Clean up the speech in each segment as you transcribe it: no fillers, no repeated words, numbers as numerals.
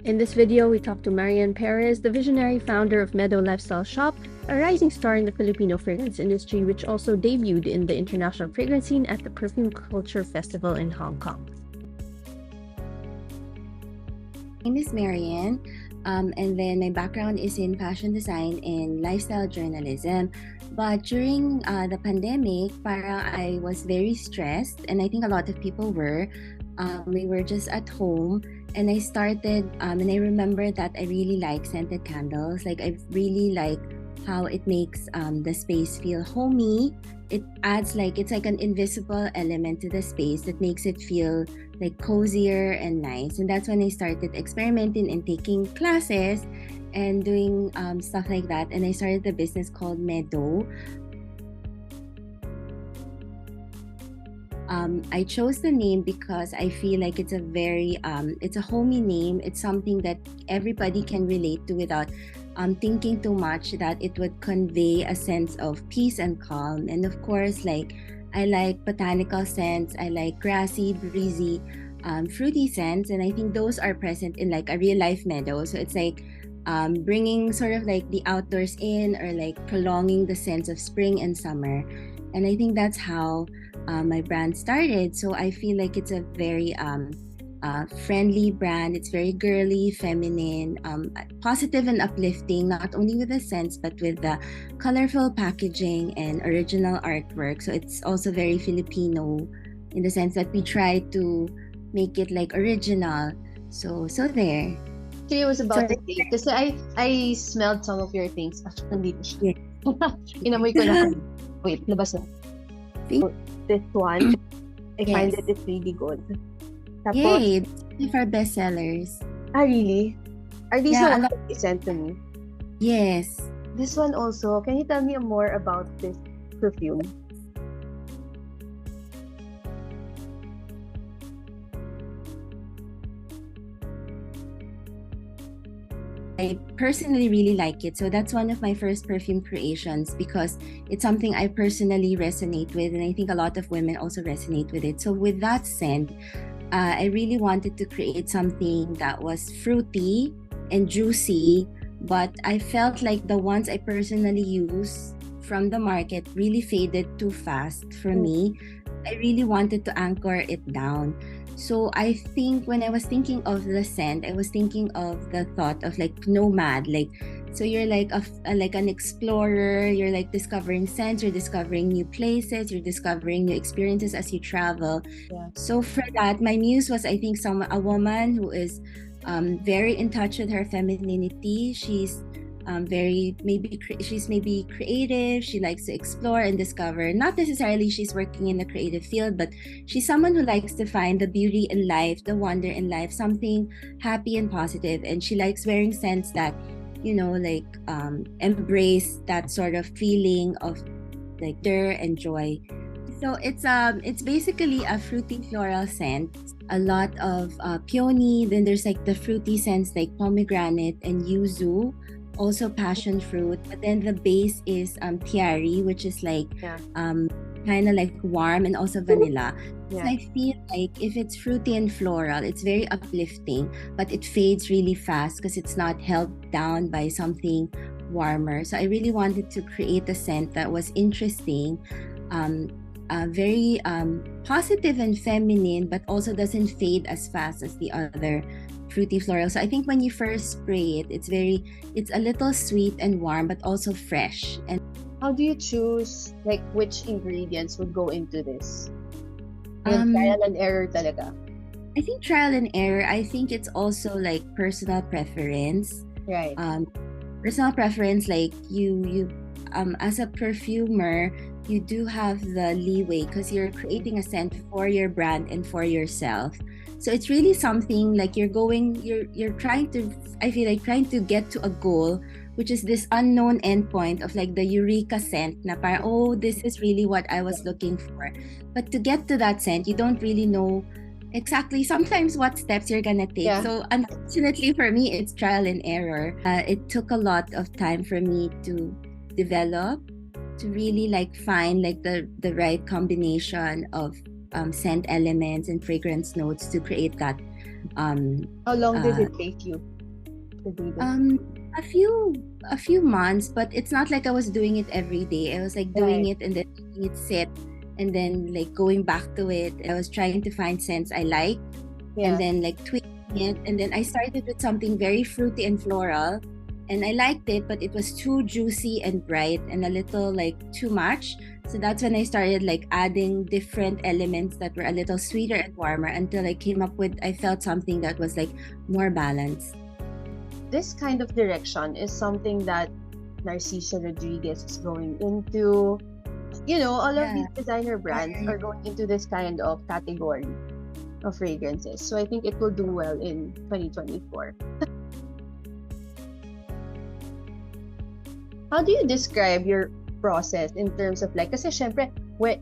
In this video, we talk to Mariane Perez, the visionary founder of Meadow Lifestyle Shop, a rising star in the Filipino fragrance industry, which also debuted in the international fragrance scene at the Perfume Culture Festival in Hong Kong. My name is Mariane, and then my background is in fashion design and lifestyle journalism. But during the pandemic, I was very stressed, and I think a lot of people were. We were just at home, and I started, and I remember that I really like scented candles. Like, I really like how it makes the space feel homey. It adds it's like an invisible element to the space that makes it feel like cozier and nice. And that's when I started experimenting and taking classes and doing stuff like that. And I started a business called Meadow. I chose the name because I feel like it's a very, it's a homey name. It's something that everybody can relate to without thinking too much, that it would convey a sense of peace and calm. And of course, I like botanical scents. I like grassy, breezy, fruity scents. And I think those are present in a real life meadow. So it's bringing sort of the outdoors in, or prolonging the sense of spring and summer. And I think that's how my brand started. So I feel like it's a very friendly brand. It's very girly, feminine, positive and uplifting, not only with the scents, but with the colorful packaging and original artwork. So it's also very Filipino in the sense that we try to make it original. So there. Actually, I was about to say, because I smelled some of your things. Actually, nandito siya. Inamoy ko na. Wait, labas na. This one, I find that it's really good. Tapos, yay! These are bestsellers. Ah, really? Are these the ones that you sent to me? Yes. This one also. Can you tell me more about this perfume? I personally really like it. So that's one of my first perfume creations because it's something I personally resonate with, and I think a lot of women also resonate with it. So with that scent, I really wanted to create something that was fruity and juicy, but I felt like the ones I personally use from the market really faded too fast for me. I really wanted to anchor it down. So I think when I was thinking of the scent, I was thinking of the thought of Nomad. So you're an explorer, you're discovering scents, you're discovering new places, you're discovering new experiences as you travel. Yeah. So for that, my muse was, I think, a woman who is very in touch with her femininity. She's she's maybe creative. She likes to explore and discover. Not necessarily she's working in the creative field, but she's someone who likes to find the beauty in life, the wonder in life, something happy and positive. And she likes wearing scents that, embrace that sort of feeling of wonder and joy. So it's basically a fruity floral scent. A lot of peony. Then there's the fruity scents like pomegranate and yuzu. Also passion fruit, but then the base is tiari, which is kind of warm, and also vanilla. So I feel if it's fruity and floral, it's very uplifting, but it fades really fast because it's not held down by something warmer. So I really wanted to create a scent that was interesting, very positive and feminine, but also doesn't fade as fast as the other fruity floral. So I think when you first spray it, it's a little sweet and warm, but also fresh. And how do you choose which ingredients would go into this? Trial and error talaga. I think trial and error. I think it's also personal preference. Right. Personal preference, you as a perfumer, you do have the leeway because you're creating a scent for your brand and for yourself. So it's really something you're trying to, I feel trying to get to a goal, which is this unknown endpoint of the eureka scent na parang, oh, this is really what I was looking for. But to get to that scent, you don't really know exactly sometimes what steps you're gonna take. Yeah. So unfortunately for me, it's trial and error. It took a lot of time for me to develop, to really find the right combination of scent elements and fragrance notes to create that. How long did it take you? A few months, but it's not like I was doing it every day. I was like doing it and then letting it sit and then like going back to it. I was trying to find scents I like and then like tweaking it. And then I started with something very fruity and floral, and I liked it, but it was too juicy and bright and a little like too much. So that's when I started like adding different elements that were a little sweeter and warmer until I came up with, I felt something that was like more balanced. This kind of direction is something that Narcisa Rodriguez is going into. You know, all of these designer brands are going into this kind of category of fragrances. So I think it will do well in 2024. How do you describe your process in terms of like, kasi syempre,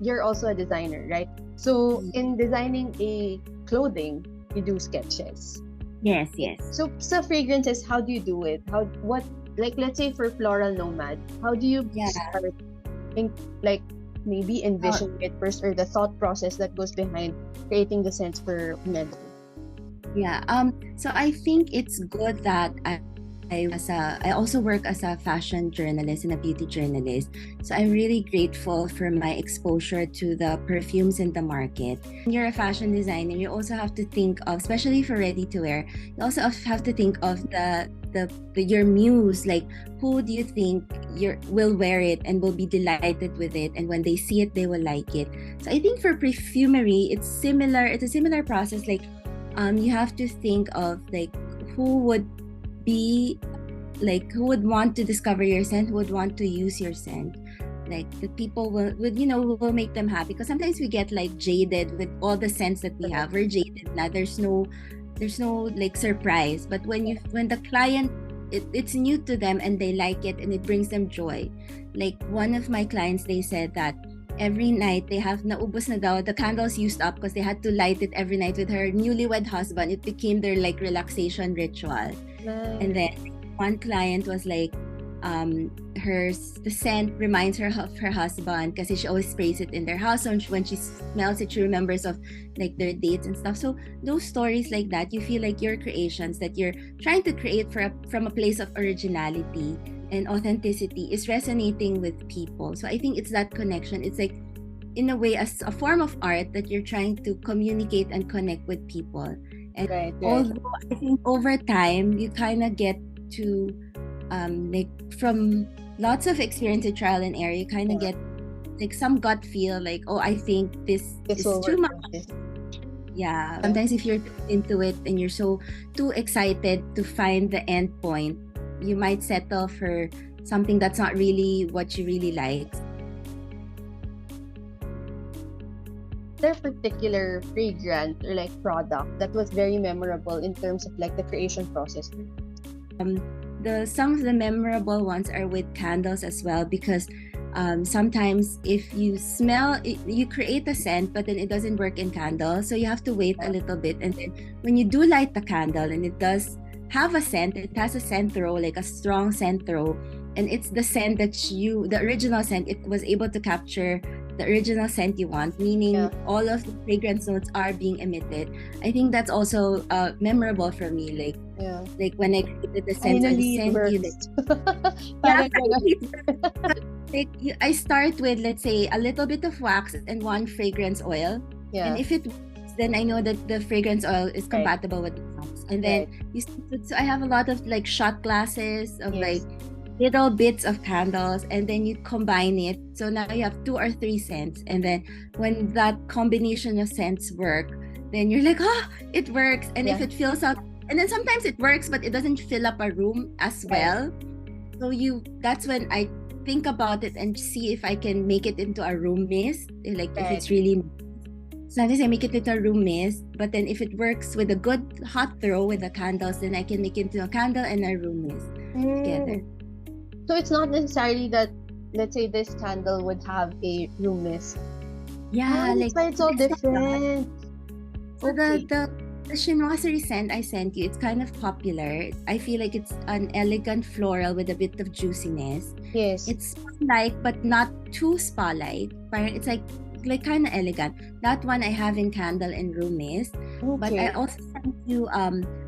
you're also a designer, right? So in designing a clothing, you do sketches. Yes. So sa fragrances, how do you do it? Like let's say for Floral Nomad, how do you start like maybe envision it first, or the thought process that goes behind creating the scents for Meadow? So I think it's good that I also work as a fashion journalist and a beauty journalist. So I'm really grateful for my exposure to the perfumes in the market. When you're a fashion designer, you also have to think of, especially for ready to wear, you also have to think of your muse, like who do you think will wear it and will be delighted with it, and when they see it they will like it. So I think for perfumery it's a similar process. Like you have to think of like who would want to discover your scent, who would want to use your scent. Like the people will make them happy, because sometimes we get like jaded with all the scents that we have. We're jaded now. There's no like surprise. But when the client, it's new to them and they like it and it brings them joy. Like one of my clients, they said that every night they have naubos na daw, the candles used up because they had to light it every night with her newlywed husband. It became their like relaxation ritual. Nice. And then one client was like, the scent reminds her of her husband because she always sprays it in their house. And when she smells it, she remembers of like their dates and stuff. So those stories like that, you feel like your creations that you're trying to create from a place of originality and authenticity is resonating with people. So I think it's that connection. It's like, in a way, as a form of art that you're trying to communicate and connect with people. And although I think over time you kind of get to like from lots of experience in trial and error, you kind of get like some gut feel like, oh, I think this is too much. Yeah. Sometimes if you're into it and you're so too excited to find the end point, you might settle for something that's not really what you really like. There a particular fragrance or like product that was very memorable in terms of like the creation process? Some of the memorable ones are with candles as well, because sometimes if you smell it, you create a scent but then it doesn't work in candle, so you have to wait a little bit, and then when you do light the candle and it does have a scent, it has a scent throw, like a strong scent throw, and it's the scent that the original scent, it was able to capture the original scent you want, meaning all of the fragrance notes are being emitted. I think that's also memorable for me, like when I created the scent, I start with, let's say, a little bit of wax and one fragrance oil, and if it works, then I know that the fragrance oil is compatible with the wax. And then so I have a lot of like shot glasses of like little bits of candles, and then you combine it, so now you have 2 or 3 scents, and then when that combination of scents work, then you're like, it works. And if it fills out, and then sometimes it works but it doesn't fill up a room as well, so that's when I think about it and see if I can make it into a room mist, like if it's really, sometimes I make it into a room mist, but then if it works with a good hot throw with the candles, then I can make it into a candle and a room mist together. So it's not necessarily that, let's say, this candle would have a room mist. Yeah, like it's all different. So the chinoiserie scent I sent you, it's kind of popular. I feel like it's an elegant floral with a bit of juiciness. Yes. It's spa-like, but not too spa-like. It's like kind of elegant. That one I have in candle and room mist. Okay. But I also sent you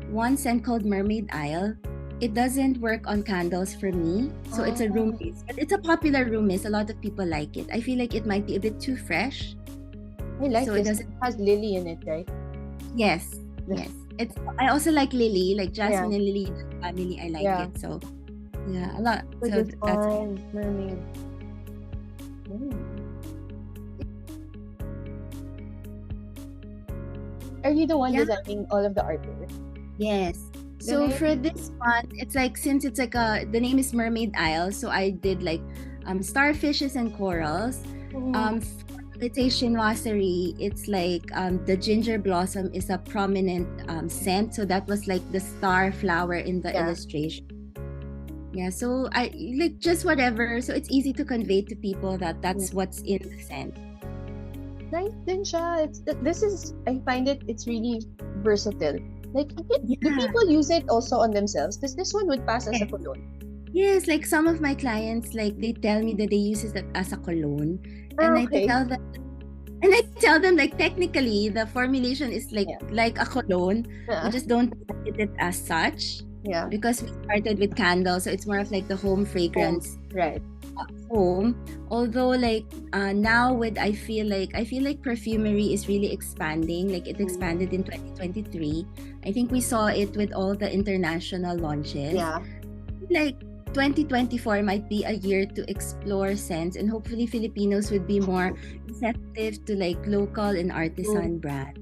one scent called Mermaid Isle. it doesn't work on candles for me. So it's a room mist. But it's a popular room mist. A lot of people like it. I feel like it might be a bit too fresh. I like so this. It doesn't... It has lily in it, right? Yes. Yes. I also like lily, like jasmine and lily family. I like it. So yeah, a lot. So this that's one, mermaid. Are you the one designing all of the artwork? Yes. So for this one, it's like, since it's like the name is Mermaid Isle, so I did like starfishes and corals. Let's say chinoiserie, it's like the ginger blossom is a prominent scent, so that was like the star flower in the illustration. Yeah, so I like just whatever, so it's easy to convey to people that that's what's in the scent. Nice din siya. I find it's really versatile. Like, do people use it also on themselves? Because this one would pass as a cologne. Yes, like some of my clients, like they tell me that they use it as a cologne, and I tell them like technically the formulation is like a cologne. We just don't market it as such. Yeah. Because we started with candles, so it's more of like the home fragrance. Right. Home. Although like now I feel like perfumery is really expanding. Like it expanded in 2023. I think we saw it with all the international launches. Yeah. Like 2024 might be a year to explore scents, and hopefully Filipinos would be more receptive to like local and artisan brands.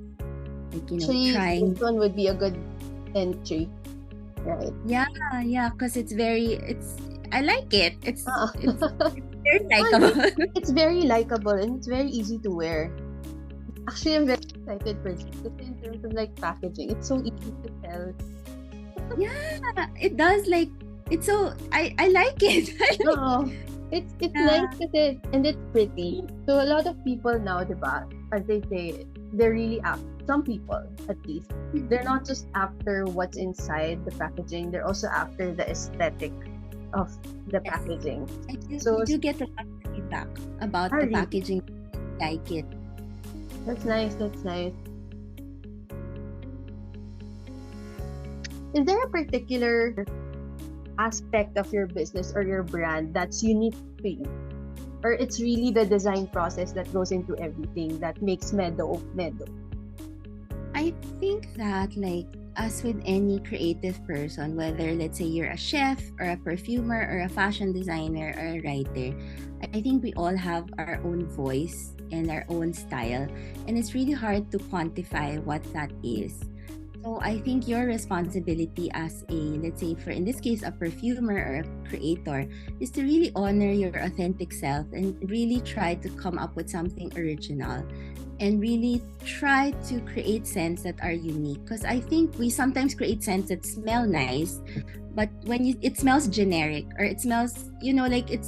Like, trying. This one would be a good entry. Right. Yeah, because I like it. It's very likable. It's very likable and it's very easy to wear. Actually, I'm very excited for this in terms of like packaging. It's so easy to sell. Yeah, it does. Like, it's so I like it. It's nice with it, and it's pretty. So a lot of people now, diba, as they say, they're really some people at least, they're not just after what's inside the packaging, they're also after the aesthetic of the packaging. So you get a lot of feedback about the packaging. Like it. That's nice. Is there a particular aspect of your business or your brand that's unique to you? Or it's really the design process that goes into everything that makes Meadow? I think that, like, as with any creative person, whether let's say you're a chef or a perfumer or a fashion designer or a writer, I think we all have our own voice and our own style, and it's really hard to quantify what that is. So I think your responsibility as let's say in this case, a perfumer or a creator, is to really honor your authentic self and really try to come up with something original and really try to create scents that are unique. Because I think we sometimes create scents that smell nice, but when it smells generic, or it smells, like it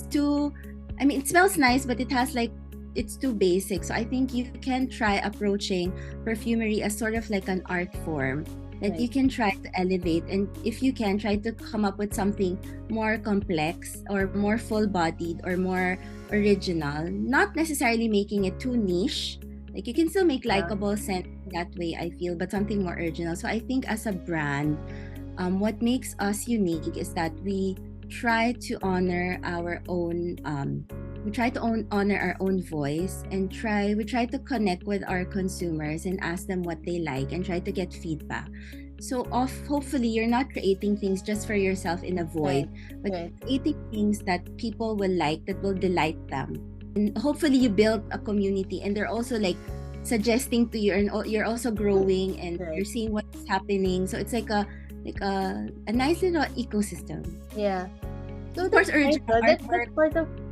smells nice, but it's too basic. So I think you can try approaching perfumery as sort of like an art form that you can try to elevate, and if you can try to come up with something more complex or more full-bodied or more original, not necessarily making it too niche. Like, you can still make likable scent that way, I feel, but something more original. So I think as a brand, what makes us unique is that we try to honor our own honor our own voice, and we try to connect with our consumers and ask them what they like and try to get feedback. So hopefully you're not creating things just for yourself in a void, but creating things that people will like, that will delight them. And hopefully you build a community, and they're also like suggesting to you, and you're also growing, and you're seeing what's happening. So it's like a nice little ecosystem. Yeah. So of course,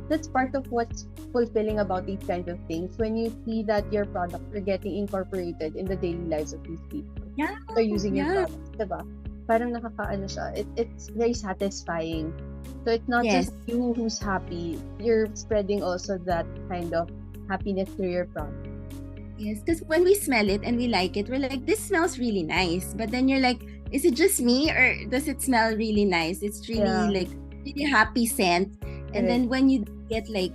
that's part of what's fulfilling about these kinds of things, when you see that your products are getting incorporated in the daily lives of these people. Yeah. They're using your products, diba? Parang nakakaano siya. It's very satisfying. So it's not just you who's happy. You're spreading also that kind of happiness through your product. Yes, because when we smell it and we like it, we're like, this smells really nice. But then you're like, is it just me, or does it smell really nice? It's really like really happy scent. And then when you get like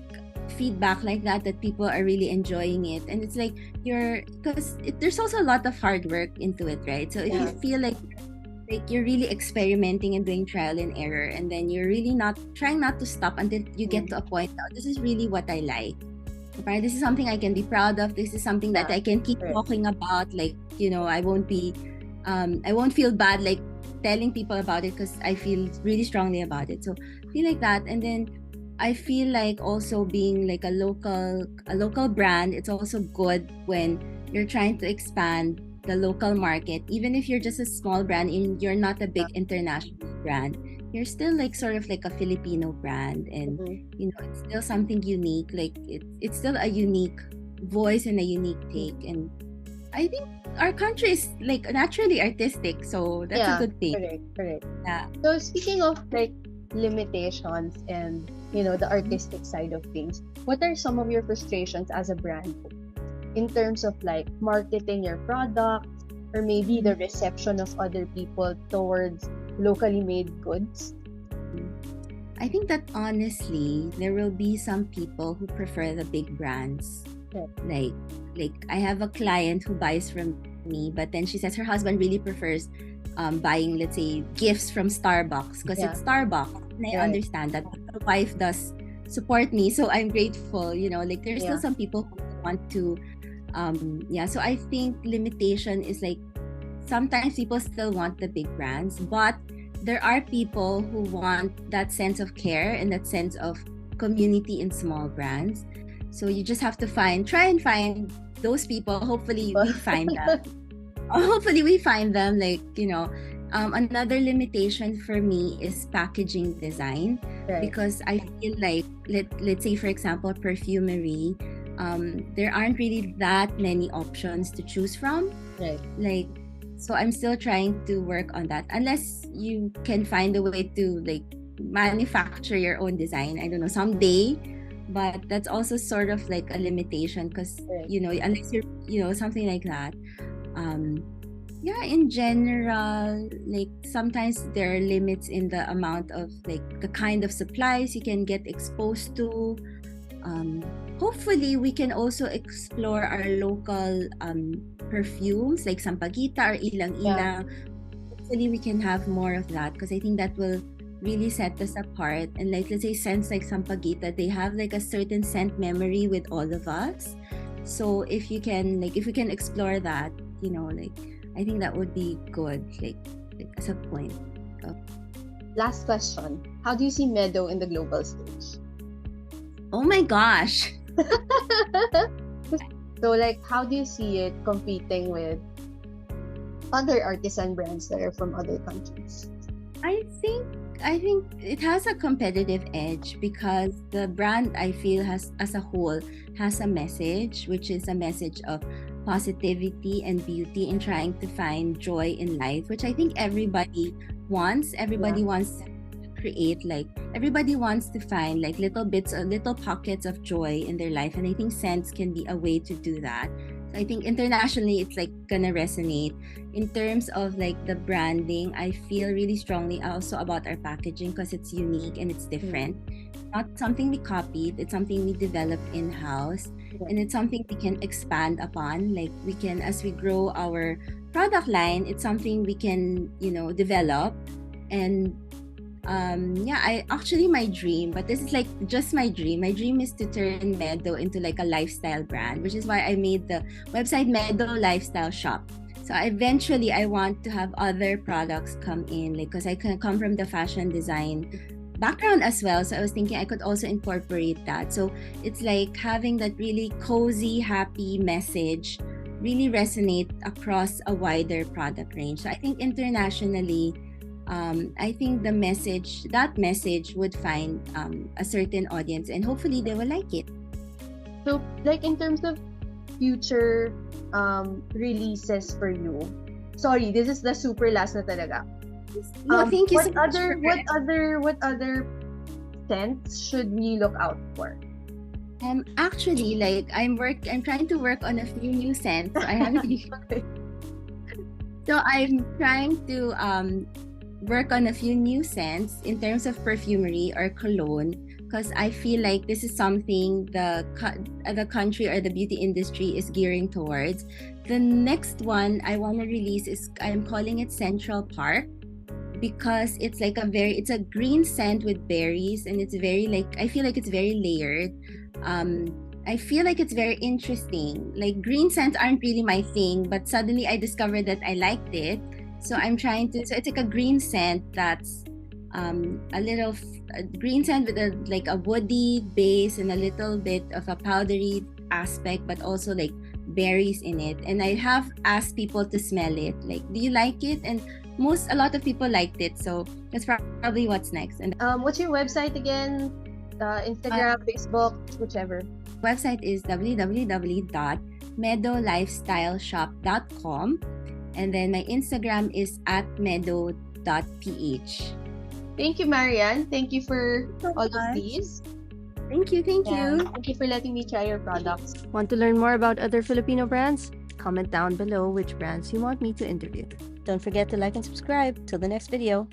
feedback like that people are really enjoying it, and it's like there's also a lot of hard work into it, right? So if you feel like like you're really experimenting and doing trial and error, and then you're really not trying not to stop until you get to a point, oh, this is really what I like. Right? This is something I can be proud of. This is something that I can keep talking about. Like, I won't feel bad like telling people about it because I feel really strongly about it. So I feel like that. And then I feel like also being like a local brand, it's also good when you're trying to expand the local market. Even if you're just a small brand and you're not a big international brand, you're still like sort of like a Filipino brand, and it's still something unique. Like it's still a unique voice and a unique take. And I think our country is like naturally artistic, so that's a good thing. Correct. Yeah. So speaking of like limitations and the artistic side of things, what are some of your frustrations as a brand in terms of like marketing your product, or maybe the reception of other people towards locally made goods? I think that honestly, there will be some people who prefer the big brands. Like I have a client who buys from me, but then she says her husband really prefers buying, let's say, gifts from Starbucks because it's Starbucks. And I understand that. My wife does support me, so I'm grateful. Like there's still some people who want to so I think limitation is like sometimes people still want the big brands, but there are people who want that sense of care and that sense of community in small brands. So you just have to try and find those people. Hopefully we find them. Hopefully we find them. Like, another limitation for me is packaging design, because I feel like let's say for example perfumery, there aren't really that many options to choose from. Like, so I'm still trying to work on that. Unless you can find a way to like manufacture your own design, I don't know, someday. But that's also sort of like a limitation because unless you're something like that. In general, like sometimes there are limits in the amount of like the kind of supplies you can get exposed to. Hopefully we can also explore our local perfumes like Sampaguita or Ilang Ilang. Hopefully we can have more of that because I think that will really set us apart. And like, let's say scents like Sampaguita, they have like a certain scent memory with all of us. So if we can explore that, like I think that would be good, like as a point. Last question. How do you see Meadow in the global stage? Oh my gosh. So like, how do you see it competing with other artisan brands that are from other countries? I think it has a competitive edge because the brand, I feel, has as a whole has a message, which is a message of positivity and beauty in trying to find joy in life, which I think everybody wants. Everybody wants to create, like everybody wants to find like little pockets of joy in their life, and I think scents can be a way to do that. So I think internationally it's like gonna resonate. In terms of like the branding, I feel really strongly also about our packaging because it's unique and it's different. Not something we copied, it's something we developed in-house, and it's something we can expand upon. Like we can, as we grow our product line, it's something we can develop. And I actually, my dream, but this is like just my dream is to turn Meadow into like a lifestyle brand, which is why I made the website Meadow Lifestyle Shop. So eventually I want to have other products come in, like because I can come from the fashion design background as well, so I was thinking I could also incorporate that. So it's like having that really cozy, happy message really resonate across a wider product range. So I think internationally, I think that message would find a certain audience, and hopefully they will like it. So like in terms of future releases for you, sorry, this is the super last na talaga. No, thank you so much. What other scents should we look out for? Actually, like I'm trying to work on a few new scents. So I haven't. So I'm trying to work on a few new scents in terms of perfumery or cologne, because I feel like this is something the country or the beauty industry is gearing towards. The next one I want to release is, I'm calling it Central Park. because it's like it's a green scent with berries, and it's very I feel like it's very layered. I feel like it's very interesting. Like, green scents aren't really my thing, but suddenly I discovered that I liked it. So I'm trying to, so it's like a green scent that's a green scent with a woody base and a little bit of a powdery aspect, but also like berries in it. And I have asked people to smell it. Like, do you like it? And a lot of people liked it. So that's probably what's next. And what's your website again? Instagram, Facebook, whichever. Website is www.meadowlifestyleshop.com, and then my Instagram is @meadow.ph. Thank you, Mariane. Thank you for all of these. Thank you. Thank you for letting me try your products. Want to learn more about other Filipino brands? Comment down below which brands you want me to interview. Don't forget to like and subscribe. Till the next video.